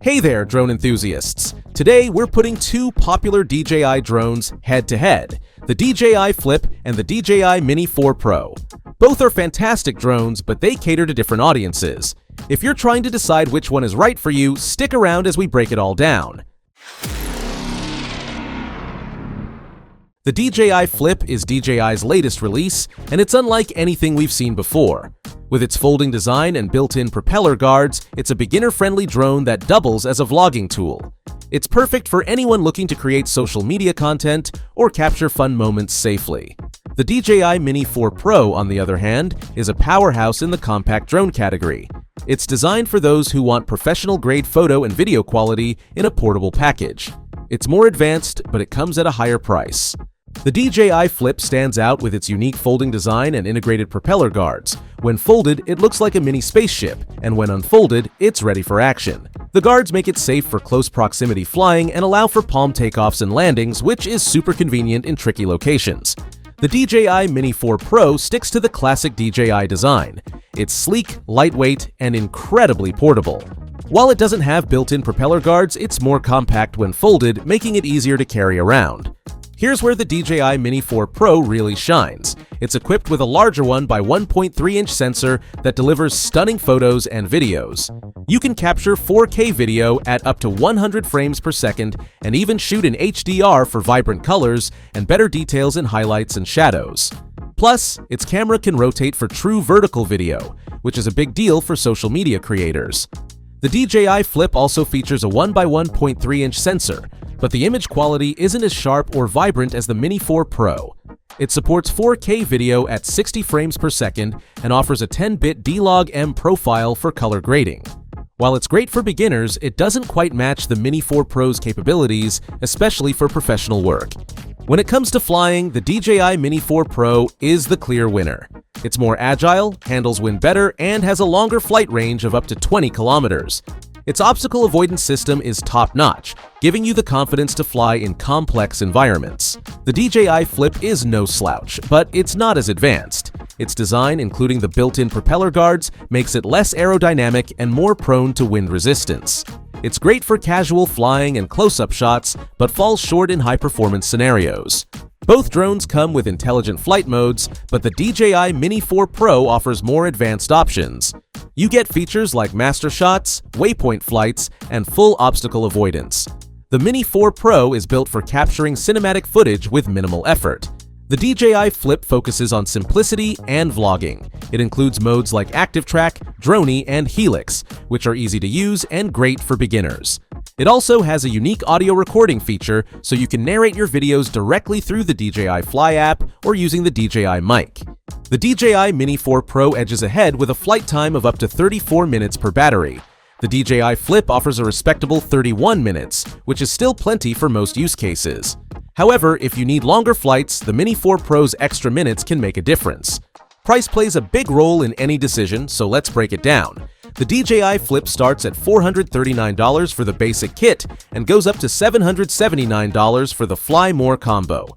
Hey there, drone enthusiasts! Today we're putting two popular DJI drones head-to-head, the DJI Flip and the DJI Mini 4 Pro. Both are fantastic drones, but they cater to different audiences. If you're trying to decide which one is right for you, stick around as we break it all down. The DJI Flip is DJI's latest release, and it's unlike anything we've seen before. With its folding design and built-in propeller guards, it's a beginner-friendly drone that doubles as a vlogging tool. It's perfect for anyone looking to create social media content or capture fun moments safely. The DJI Mini 4 Pro, on the other hand, is a powerhouse in the compact drone category. It's designed for those who want professional-grade photo and video quality in a portable package. It's more advanced, but it comes at a higher price. The DJI Flip stands out with its unique folding design and integrated propeller guards. When folded, it looks like a mini spaceship, and when unfolded, it's ready for action. The guards make it safe for close proximity flying and allow for palm takeoffs and landings, which is super convenient in tricky locations. The DJI Mini 4 Pro sticks to the classic DJI design. It's sleek, lightweight, and incredibly portable. While it doesn't have built-in propeller guards, it's more compact when folded, making it easier to carry around. Here's where the DJI Mini 4 Pro really shines. It's equipped with a larger 1x1.3-inch sensor that delivers stunning photos and videos. You can capture 4K video at up to 100 frames per second and even shoot in HDR for vibrant colors and better details in highlights and shadows. Plus, its camera can rotate for true vertical video, which is a big deal for social media creators. The DJI Flip also features a 1x1.3-inch sensor, but the image quality isn't as sharp or vibrant as the Mini 4 Pro. It supports 4K video at 60 frames per second and offers a 10-bit D-Log-M profile for color grading. While it's great for beginners, it doesn't quite match the Mini 4 Pro's capabilities, especially for professional work. When it comes to flying, the DJI Mini 4 Pro is the clear winner. It's more agile, handles wind better, and has a longer flight range of up to 20 kilometers. Its obstacle avoidance system is top-notch, giving you the confidence to fly in complex environments. The DJI Flip is no slouch, but it's not as advanced. Its design, including the built-in propeller guards, makes it less aerodynamic and more prone to wind resistance. It's great for casual flying and close-up shots, but falls short in high-performance scenarios. Both drones come with intelligent flight modes, but the DJI Mini 4 Pro offers more advanced options. You get features like master shots, waypoint flights, and full obstacle avoidance. The Mini 4 Pro is built for capturing cinematic footage with minimal effort. The DJI Flip focuses on simplicity and vlogging. It includes modes like Active Track, Droney, and Helix, which are easy to use and great for beginners. It also has a unique audio recording feature, so you can narrate your videos directly through the DJI Fly app or using the DJI mic. The DJI Mini 4 Pro edges ahead with a flight time of up to 34 minutes per battery. The DJI Flip offers a respectable 31 minutes, which is still plenty for most use cases. However, if you need longer flights, the Mini 4 Pro's extra minutes can make a difference. Price plays a big role in any decision, so let's break it down. The DJI Flip starts at $439 for the basic kit and goes up to $779 for the Fly More combo.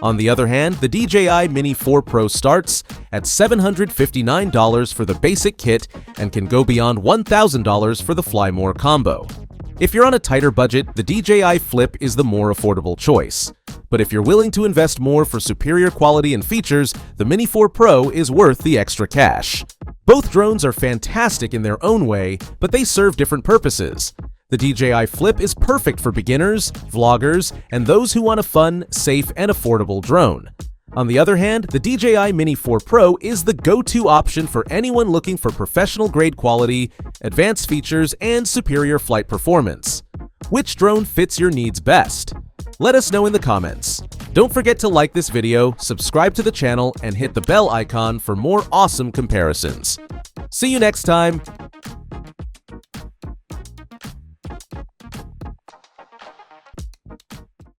On the other hand, the DJI Mini 4 Pro starts at $759 for the basic kit and can go beyond $1,000 for the Fly More combo. If you're on a tighter budget, the DJI Flip is the more affordable choice. But if you're willing to invest more for superior quality and features, the Mini 4 Pro is worth the extra cash. Both drones are fantastic in their own way, but they serve different purposes. The DJI Flip is perfect for beginners, vloggers, and those who want a fun, safe, and affordable drone. On the other hand, the DJI Mini 4 Pro is the go-to option for anyone looking for professional-grade quality, advanced features, and superior flight performance. Which drone fits your needs best? Let us know in the comments. Don't forget to like this video, subscribe to the channel, and hit the bell icon for more awesome comparisons. See you next time!